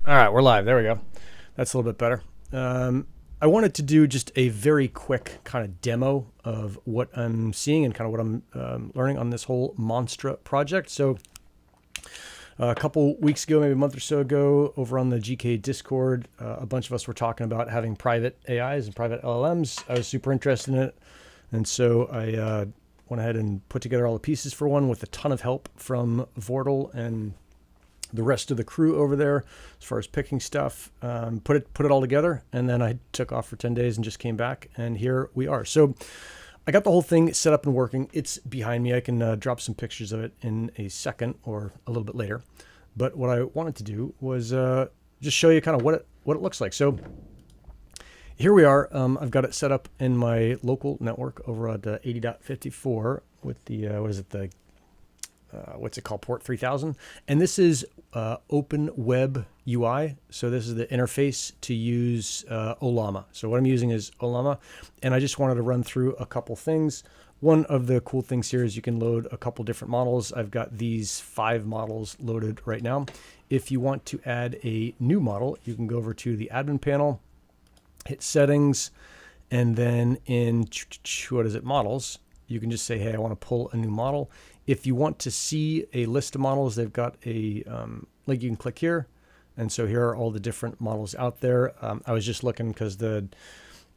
All right, we're live. There we go. That's a little bit better. I wanted to do just a very quick kind of demo of what I'm seeing and kind of what I'm learning on this whole Monstra project. So a couple weeks ago, maybe a month or so ago, over on the GK Discord, a bunch of us were talking about having private AIs and private LLMs. I was super interested in it. And so I went ahead and put together all the pieces for one with a ton of help from Vortal and the rest of the crew over there as far as picking stuff, put it all together. And then I took off for 10 days and just came back, and here we are. So I got the whole thing set up and working. It's behind me. I can drop some pictures of it in a second or a little bit later. But what I wanted to do was just show you kind of what it looks like. So here we are. I've got it set up in my local network over at 80.54 with the, what's it called, port 3000. And this is Open Web UI. So this is the interface to use Olama. So what I'm using is Olama, and I just wanted to run through a couple things. One of the cool things here is you can load a couple different models. I've got these 5 models loaded right now. If you want to add a new model, you can go over to the admin panel, hit settings, and then in, what is it, models, you can just say, hey, I want to pull a new model. If you want to see a list of models, they've got a link you can click here. And so here are all the different models out there. I was just looking because the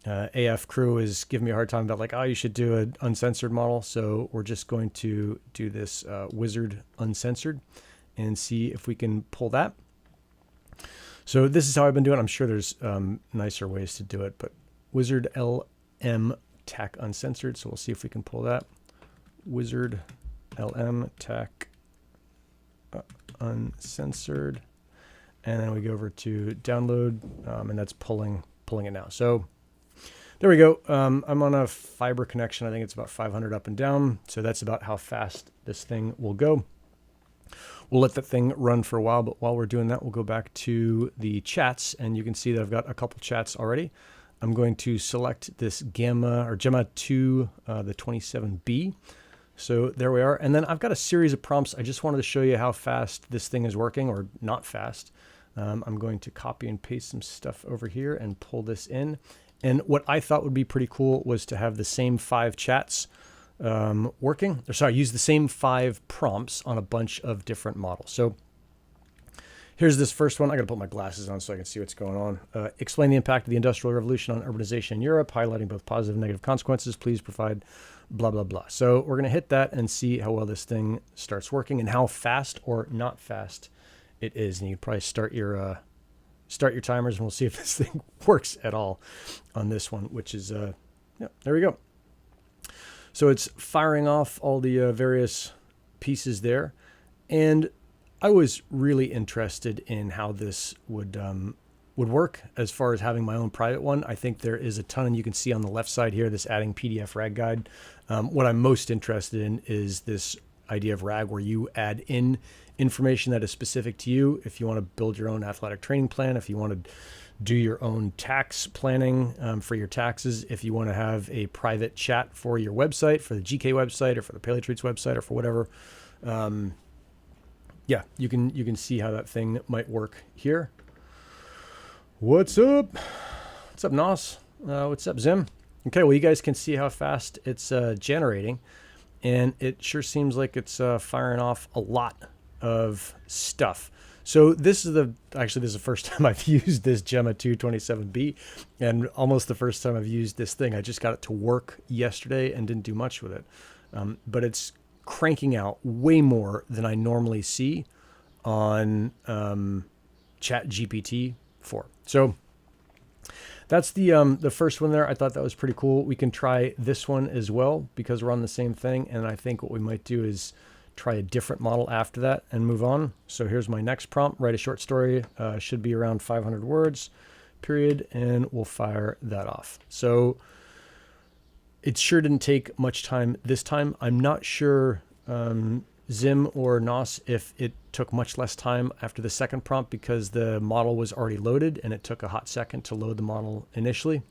AF crew is giving me a hard time about like, oh, you should do an uncensored model. So we're just going to do this wizard uncensored and see if we can pull that. So this is how I've been doing. I'm sure there's nicer ways to do it, but wizard LM tac uncensored. So we'll see if we can pull that. Wizard LM tac uncensored, and then we go over to download, and that's pulling it now. So there we go. I'm on a fiber connection. I think it's about 500 up and down. So that's about how fast this thing will go. We'll let that thing run for a while, but while we're doing that, we'll go back to the chats, and you can see that I've got a couple chats already. I'm going to select this Gemma 2, the 27B. So there we are. And then I've got a series of prompts. I just wanted to show you how fast this thing is working, or not fast. I'm going to copy and paste some stuff over here and pull this in. And what I thought would be pretty cool was to have the same 5 chats working. Or sorry, use the same 5 prompts on a bunch of different models. So here's this first one. I got to put my glasses on so I can see what's going on. Explain the impact of the Industrial Revolution on urbanization in Europe, highlighting both positive and negative consequences. Please provide blah, blah, blah. So we're going to hit that and see how well this thing starts working and how fast or not fast it is. And you can probably start your timers, and we'll see if this thing works at all on this one, which is, yeah, there we go. So it's firing off all the various pieces there. And I was really interested in how this would work as far as having my own private one. I think there is a ton, and you can see on the left side here, this adding PDF RAG guide. What I'm most interested in is this idea of RAG where you add in information that is specific to you. If you want to build your own athletic training plan, if you want to do your own tax planning for your taxes, if you want to have a private chat for your website, for the GK website or for the Paleo Treats website or for whatever. Yeah, you can see how that thing might work here. What's up? What's up, Nos? What's up, Zim? Okay, well, you guys can see how fast it's generating, and it sure seems like it's firing off a lot of stuff. So this is the first time I've used this Gemma 2 27B, and almost the first time I've used this thing. I just got it to work yesterday and didn't do much with it, but it's cranking out way more than I normally see on Chat GPT 4. So that's the first one there. I thought that was pretty cool. We can try this one as well because we're on the same thing. And I think what we might do is try a different model after that and move on. So here's my next prompt. Write a short story. Should be around 500 words, period. And we'll fire that off. So it sure didn't take much time this time. I'm not sure, Zim or Nos, if it took much less time after the second prompt because the model was already loaded and it took a hot second to load the model initially.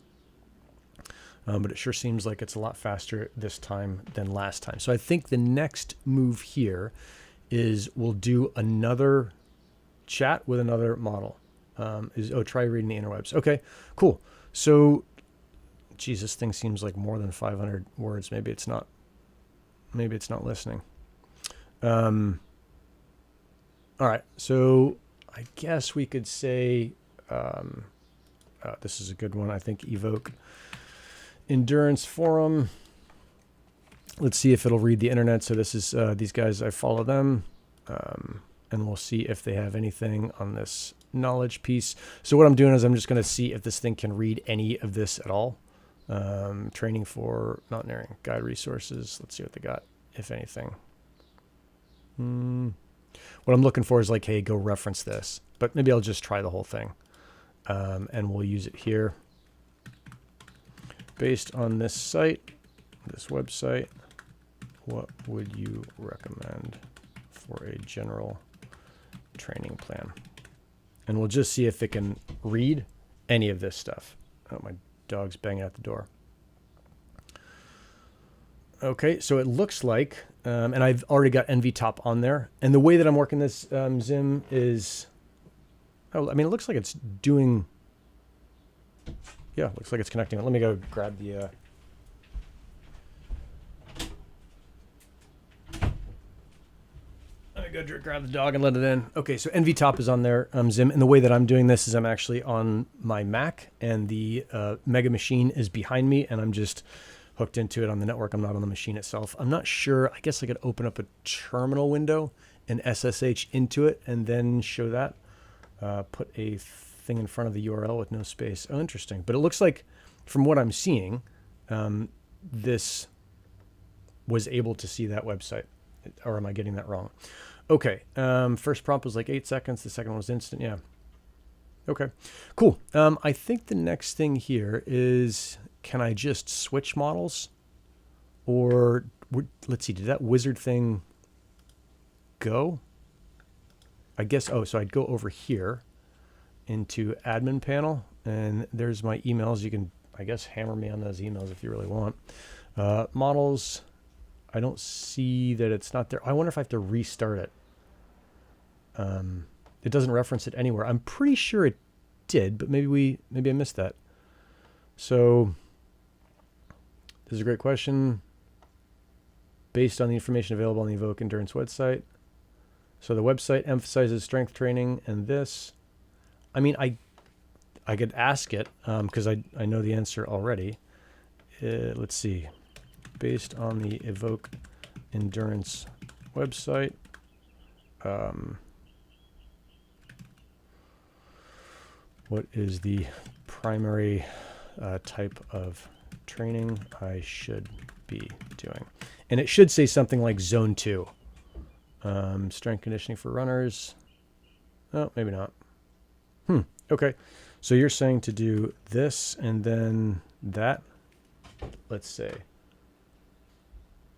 But it sure seems like it's a lot faster this time than last time. So I think the next move here is we'll do another chat with another model. try reading the interwebs. Okay, cool. So, geez, this thing seems like more than 500 words. Maybe it's not. Maybe it's not listening. All right. So I guess we could say this is a good one. I think evoke endurance forum. Let's see if it'll read the internet. So this is these guys. I follow them, and we'll see if they have anything on this knowledge piece. So what I'm doing is I'm just going to see if this thing can read any of this at all. Training for mountaineering guide resources. Let's see what they got, if anything. What I'm looking for is like, hey, go reference this. But maybe I'll just try the whole thing, and we'll use it here. Based on this site, this website, what would you recommend for a general training plan? And we'll just see if it can read any of this stuff. Oh, my dog's banging at the door. Okay, so it looks like, and I've already got NVTop on there. And the way that I'm working this Zim is, oh, I mean, it looks like it's doing, yeah, looks like it's connecting. Let me go grab the, grab the dog and let it in. Okay, so NVTop is on there, Zim. And the way that I'm doing this is I'm actually on my Mac, and the Mega Machine is behind me, and I'm just hooked into it on the network. I'm not on the machine itself. I'm not sure. I guess I could open up a terminal window and SSH into it and then show that. Put a thing in front of the URL with no space. Oh, interesting. But it looks like, from what I'm seeing, this was able to see that website. Or am I getting that wrong? Okay. First prompt was like 8 seconds. The second one was instant. Yeah. Okay. Cool. I think the next thing here is, can I just switch models? Or, let's see, did that wizard thing go? I guess, oh, so I'd go over here into admin panel, and there's my emails. You can, I guess, hammer me on those emails if you really want. Models, I don't see that it's not there. I wonder if I have to restart it. It doesn't reference it anywhere. I'm pretty sure it did, but maybe I missed that. So this is a great question. Based on the information available on the Evoke Endurance website. So the website emphasizes strength training and this. I mean, I could ask it because I know the answer already. Let's see. Based on the Evoke Endurance website, what is the primary type of training I should be doing? And it should say something like Zone 2. Strength conditioning for runners. Oh, maybe not. Okay. So you're saying to do this and then that. Let's say.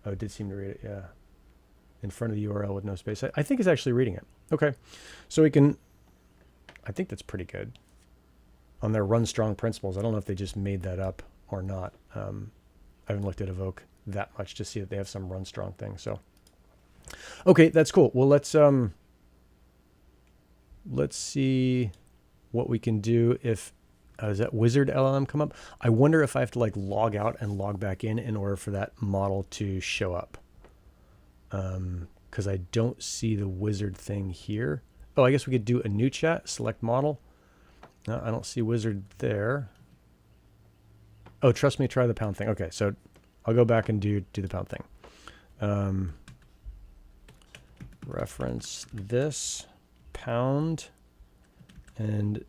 Oh, it did seem to read it. Yeah. In front of the URL with no space. I think it's actually reading it. Okay. So we can, I think that's pretty good. On their run strong principles. I don't know if they just made that up or not. I haven't looked at Evoke that much to see that they have some run strong thing. So, okay, that's cool. Well, let's see what we can do if, does that wizard LLM come up? I wonder if I have to like log out and log back in order for that model to show up. Because I don't see the wizard thing here. Oh, I guess we could do a new chat, select model. No, I don't see wizard there. Oh, trust me, try the pound thing. Okay, so I'll go back and do the pound thing. Reference this pound and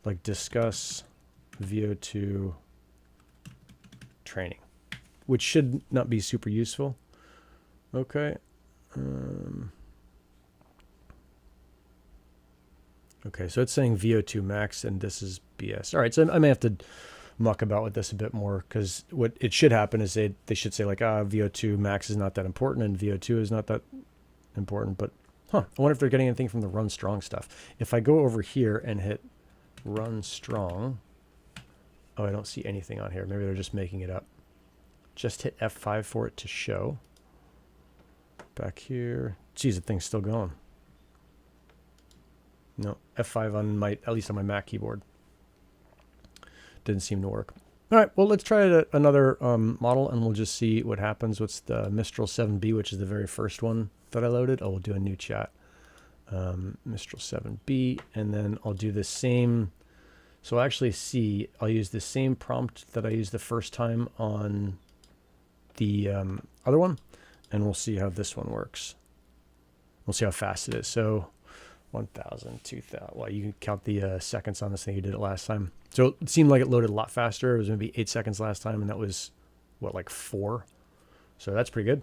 like discuss VO2 training, which should not be super useful. Okay. Okay, so it's saying VO2 max, and this is BS. All right, so I may have to muck about with this a bit more, because what it should happen is they should say like, VO2 max is not that important, and VO2 is not that important. But, I wonder if they're getting anything from the run strong stuff. If I go over here and hit run strong, oh, I don't see anything on here. Maybe they're just making it up. Just hit F5 for it to show. back here. Geez, the thing's still going. No, F5 on my, at least on my Mac keyboard. Didn't seem to work. All right, well, let's try another model, and we'll just see what happens. What's the Mistl 7B, which is the very first one that I loaded. Oh, we'll do a new chat. Mistl 7B, and then I'll do the same. So I'll actually see, I'll use the same prompt that I used the first time on the other one, and we'll see how this one works. We'll see how fast it is. So 1,000, 2,000. Well, you can count the seconds on this thing. You did it last time. So it seemed like it loaded a lot faster. It was maybe 8 seconds last time, and that was, what, like 4? So that's pretty good.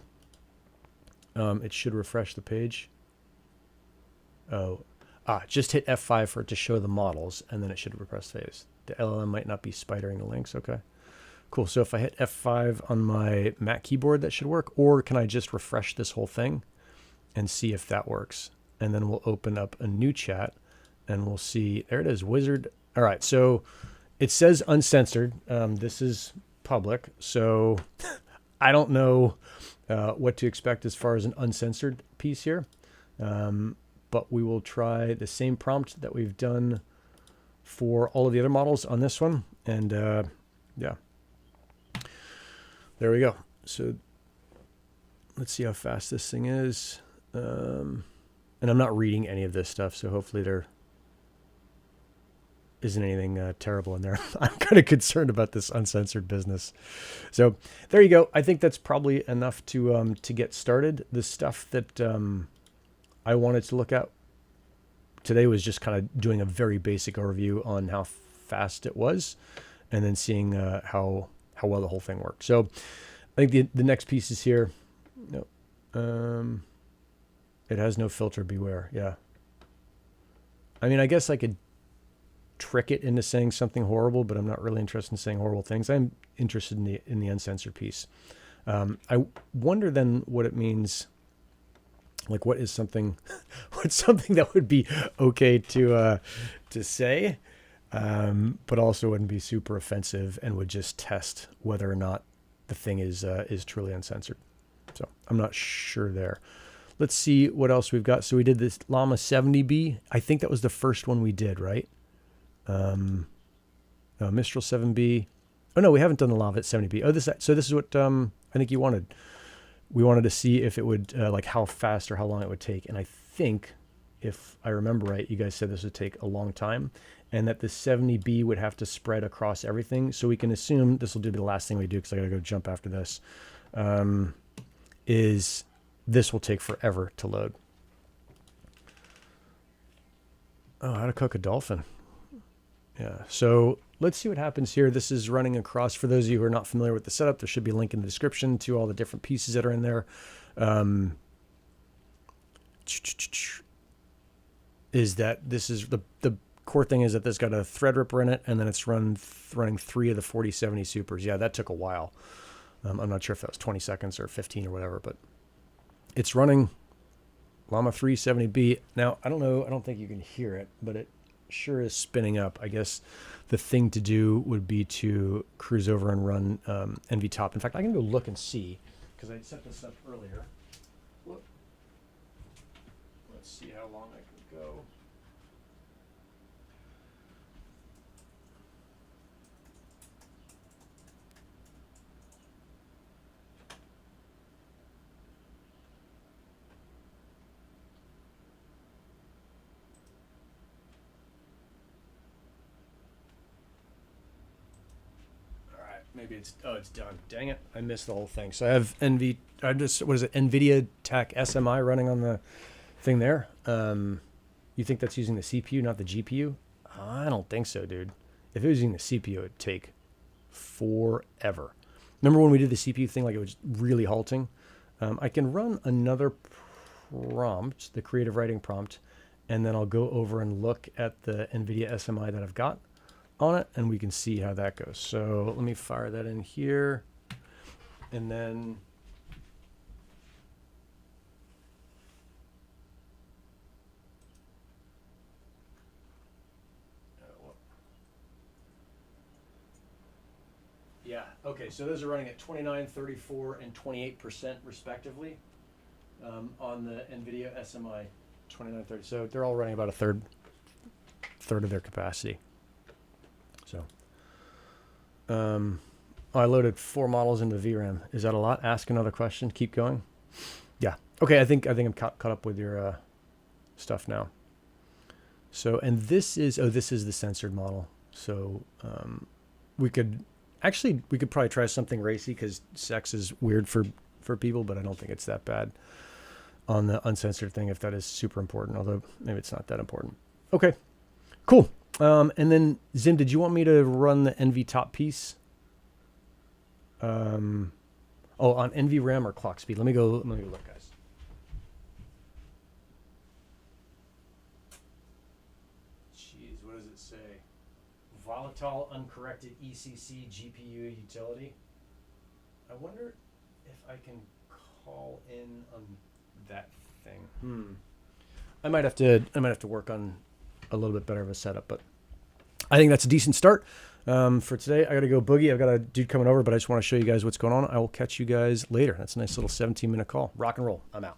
It should refresh the page. Oh, just hit F5 for it to show the models, and then it should refresh the page. The LLM might not be spidering the links. Okay, cool. So if I hit F5 on my Mac keyboard, that should work. Or can I just refresh this whole thing and see if that works? And then we'll open up a new chat, and we'll see. There it is, wizard. All right, so it says uncensored. This is public, so I don't know what to expect as far as an uncensored piece here. But we will try the same prompt that we've done for all of the other models on this one. And yeah, there we go. So let's see how fast this thing is. And I'm not reading any of this stuff, so hopefully there isn't anything terrible in there. I'm kind of concerned about this uncensored business. So there you go. I think that's probably enough to get started. The stuff that I wanted to look at today was just kind of doing a very basic overview on how fast it was, and then seeing how well the whole thing worked. So I think the next piece is here. No, it has no filter. Beware. Yeah. I mean, I guess I could trick it into saying something horrible, but I'm not really interested in saying horrible things. I'm interested in the uncensored piece. I wonder then what it means. Like, what is something? What's something that would be okay to say, but also wouldn't be super offensive and would just test whether or not the thing is truly uncensored. So I'm not sure there. Let's see what else we've got. So we did this Llama 70B. I think that was the first one we did, right? Mistral 7B. Oh no, we haven't done the Llama 70B. Oh, so this is what I think you wanted. We wanted to see if it would, like how fast or how long it would take. And I think, if I remember right, you guys said this would take a long time, and that the 70B would have to spread across everything. So we can assume, this will be the last thing we do because I got to go jump after this, is this will take forever to load. Oh, how to cook a dolphin. Yeah, so let's see what happens here. This is running across. For those of you who are not familiar with the setup, there should be a link in the description to all the different pieces that are in there. Is that this is the core thing is that this got a Threadripper in it, and then it's running 3 of the 4070 supers. Yeah, that took a while. I'm not sure if that was 20 seconds or 15 or whatever, but it's running Llama 3 70B. Now, I don't know. I don't think you can hear it, but it sure is spinning up. I guess the thing to do would be to cruise over and run NVTop. In fact, I can go look and see because I set this up earlier. Look. Let's see how long I can go. Maybe it's done. Dang it, I missed the whole thing. So I have NVIDIA TAC SMI running on the thing there. You think that's using the CPU, not the GPU? I don't think so, dude. If it was using the CPU, it'd take forever. Remember when we did the CPU thing, like it was really halting? I can run another prompt, the creative writing prompt, and then I'll go over and look at the NVIDIA SMI that I've got on it, and we can see how that goes. So let me fire that in here, and then yeah, okay, so those are running at 29, 34, and 28% respectively. on the NVIDIA SMI 2930. So they're all running about a third of their capacity. So I loaded 4 models into VRAM. Is that a lot? Ask another question. Keep going. Yeah. Okay. I think I'm caught up with your stuff now. So, and this is the censored model. So we could probably try something racy because sex is weird for people, but I don't think it's that bad on the uncensored thing if that is super important, although maybe it's not that important. Okay, cool. And then Zim, did you want me to run the NV top piece? On NVRAM or clock speed? Let me go look, guys. Jeez, what does it say? Volatile uncorrected ECC GPU utility. I wonder if I can call in on that thing. I might have to work on a little bit better of a setup, but I think that's a decent start. For today, I got to go boogie. I've got a dude coming over, but I just want to show you guys what's going on. I will catch you guys later. That's a nice little 17-minute call. Rock and roll. I'm out.